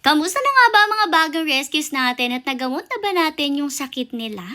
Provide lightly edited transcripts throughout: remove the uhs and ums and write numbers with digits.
Kamusta na nga ba ang mga bagong rescues natin at nagamot na ba natin yung sakit nila?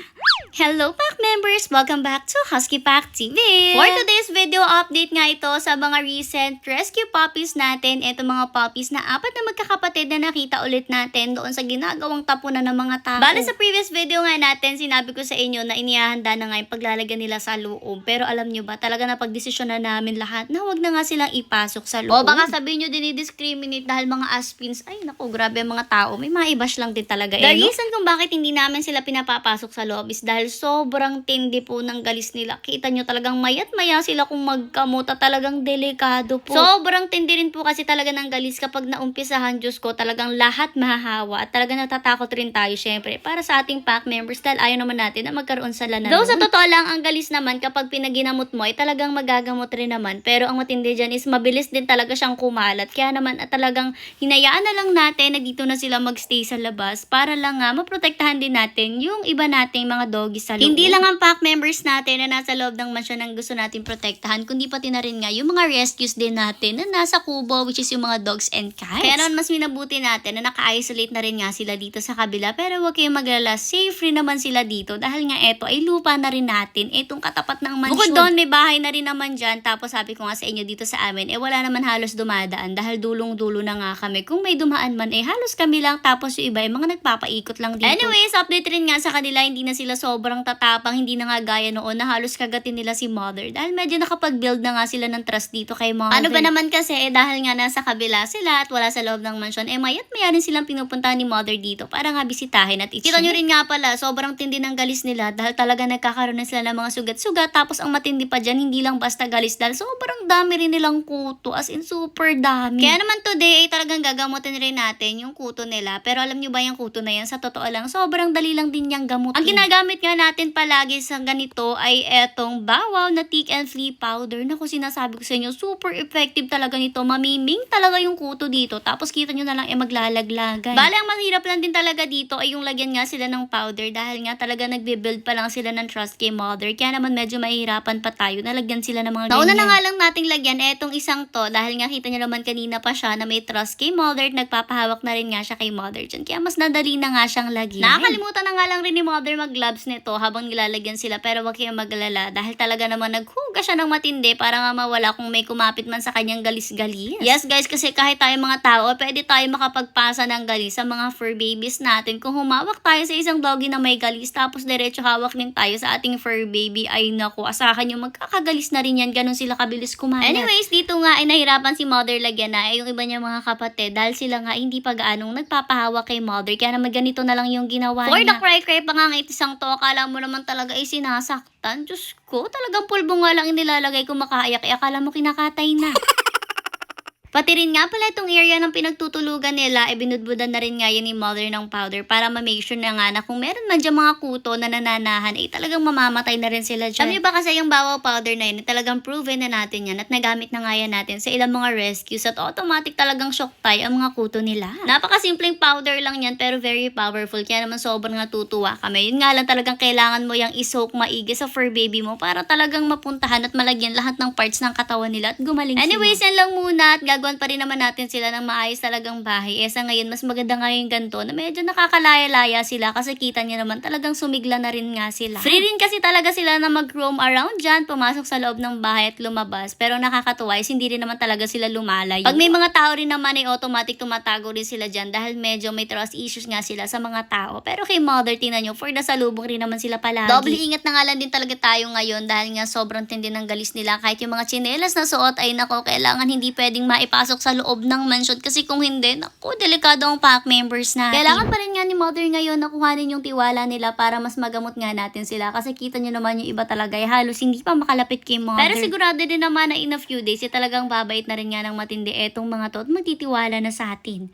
Hello Pack members! Welcome back to Husky Pack TV! For today's video update nga ito sa mga recent rescue puppies natin. Ito mga puppies na apat na magkakapatid na nakita ulit natin doon sa ginagawang tapunan ng mga tao. Bale sa previous video nga natin, sinabi ko sa inyo na inihahanda na nga yung paglalagyan nila sa loob. Pero alam nyo ba, talaga napagdesisyon na namin lahat na wag na nga silang ipasok sa loob. O baka sabihin nyo dinidiscriminate dahil mga aspins, ay naku, grabe ang mga tao. May maibash lang din talaga. The reason kung bakit hindi namin sila pinapapasok sa loob is dahil sobrang tindi po ng galis nila. Kita nyo talagang mayat maya sila kung magkamuta, talagang delikado po. Sobrang tindi rin po kasi talaga ng galis kapag naumpisahan, Diyos ko, talagang lahat mahahawa at talagang natatakot rin tayo syempre para sa ating pack members dahil ayaw naman natin na magkaroon sila na. Though sa totoo lang, ang galis naman kapag pinaginamot mo ay talagang magagamot rin naman, pero ang matindi dyan is mabilis din talaga siyang kumalat. Kaya naman at talagang hinayaan na lang natin na dito na sila magstay sa labas para lang nga maprotektahan din natin yung iba nating mga doggies sa loob. Hindi lang ang pack members natin na nasa loob ng mansyon ang gusto natin protektahan, kundi pati na rin nga yung mga rescues din natin na nasa kubo, which is yung mga dogs and cats. Kaya naman mas minabuti natin na naka-isolate na rin nga sila dito sa kabila, pero huwag kayong maglala, safe rin naman sila dito dahil nga eto ay lupa na rin natin, etong katapat ng mansyon. Bukod doon, may bahay na rin naman dyan, tapos sabi ko nga sa inyo dito sa amin, wala naman halos dumadaan dahil dulong-dulo na nga kami. Kung may dumaan man, halos kami lang, tapos yung iba, mga nagpapaikot lang dito. Anyways, update rin nga sa kanila, hindi na sila sobrang tatapang, hindi na nga gaya noon na halos kagatin nila si mother dahil medyo nakapag-build na nga sila ng trust dito kay mother. Ano ba naman kasi, dahil nga nasa kabila sila at wala sa loob ng mansyon, mayat maya rin silang pinupuntahan ni mother dito para nga bisitahin at kita nyo rin nga pala, sobrang tindi ng galis nila dahil talaga nagkakaroon na sila ng mga sugat-sugat, tapos ang matindi pa dyan, hindi lang basta galis dahil sobrang dami rin nilang kuto, as in super dami. Kaya naman today ay talagang gagamutin rin natin yung kuto nila, pero alam nyo ba yung kuto na yan, sa totoo lang, sobrang dali lang din niyang gamutin. Ang ginagamit nga natin palagi sa ganito ay etong Bawaw na tick and flea powder. Naku, sinasabi ko sa inyo, super effective talaga nito. Mamiming talaga yung kuto dito. Tapos kita nyo na lang maglalaglagan. Bale, ang mahirap lang din talaga dito ay yung lagyan nga sila ng powder dahil nga talaga nagbe-build pa lang sila ng trust kay mother. Kaya naman medyo mahihirapan pa tayo na lagyan sila ng mga ganyan. Nauna na nga lang nating lagyan etong isang to dahil nga kita nyo naman kanina pa siya na may trust kay mother at nagpapahawak na rin nga siya kay mother dyan. Kaya mas nadali na nga siyang lagyan. Nakakalimutan na nga lang rin ni mother mag-gloves nito habang nilalagyan sila, pero wag kayong maglala dahil talaga naman naghuga siya ng matindi para nga mawala kung may kumapit man sa kanyang galis-galis. Yes guys, kasi kahit tayo mga tao, pwede tayo makapagpasa ng galis sa mga fur babies natin. Kung humawak tayo sa isang doggy na may galis tapos diretso hawak din tayo sa ating fur baby, ay naku, asahan nyo magkakagalis na rin yan, ganun sila kabilis kumalat. Anyways, dito nga ay nahirapan si mother lagyan na yung iba niya mga kapatid dahil sila nga hindi pa gaanong nagpapahawak kay mother, kaya naman ganito na lang yung ginawa niya. For the cry-cry pa nga isang to, akala mo naman talaga ay sinasaktan. Diyos ko, talagang pulbo nga lang inilalagay ko makaayak, akala mo kinakatay na. Pati rin nga pala itong area ng pinagtutulugan nila, binudbudan na rin nga yan ni mother ng powder para ma-make sure na nga na kung meron man dyan mga kuto na nananahan, talagang mamamatay na rin sila dyan. Alam niyo ba kasi yung Bawaw powder na yun, talagang proven na natin yan at nagamit na nga yan natin sa ilang mga rescues at automatic talagang shock tayo ang mga kuto nila. Napakasimpleng powder lang yan pero very powerful, kaya naman sobrang natutuwa kami. Yun nga lang talagang kailangan mo yung isoak maigi sa fur baby mo para talagang mapuntahan at malagyan lahat ng parts ng katawan nila at gumaling sila. Anyways, yan lang muna at gagawan pa rin naman natin sila ng maayos talagang bahay. Sa ngayon, mas maganda nga yung ganito na medyo nakakalaya-laya sila kasi kita niya naman talagang sumigla na rin nga sila. Free rin kasi talaga sila na mag-roam around dyan, pumasok sa loob ng bahay at lumabas. Pero nakakatuwa is hindi rin naman talaga sila lumalayo. Pag may mga tao rin naman ay automatic tumatago rin sila dyan dahil medyo may trust issues nga sila sa mga tao. Pero kay mother, tingnan nyo, for the salubong rin naman sila palagi. Doble ingat na nga lang din talaga tayo ngayon dahil nga sobrang tindi ng galis nila. Kahit yung mga tsinelas na suot ay nako, kailangan hindi pwedeng maipasok sa loob ng mansyon kasi kung hindi, naku, delikado ang pack members natin. Kailangan pa rin nga ni mother ngayon na kuhanin yung tiwala nila para mas magamot nga natin sila kasi kita nyo naman yung iba talaga ay halos hindi pa makalapit kay mother. Pero sigurado din naman na in a few days talagang babait na rin nga ng matindi etong mga to at magtitiwala na sa atin.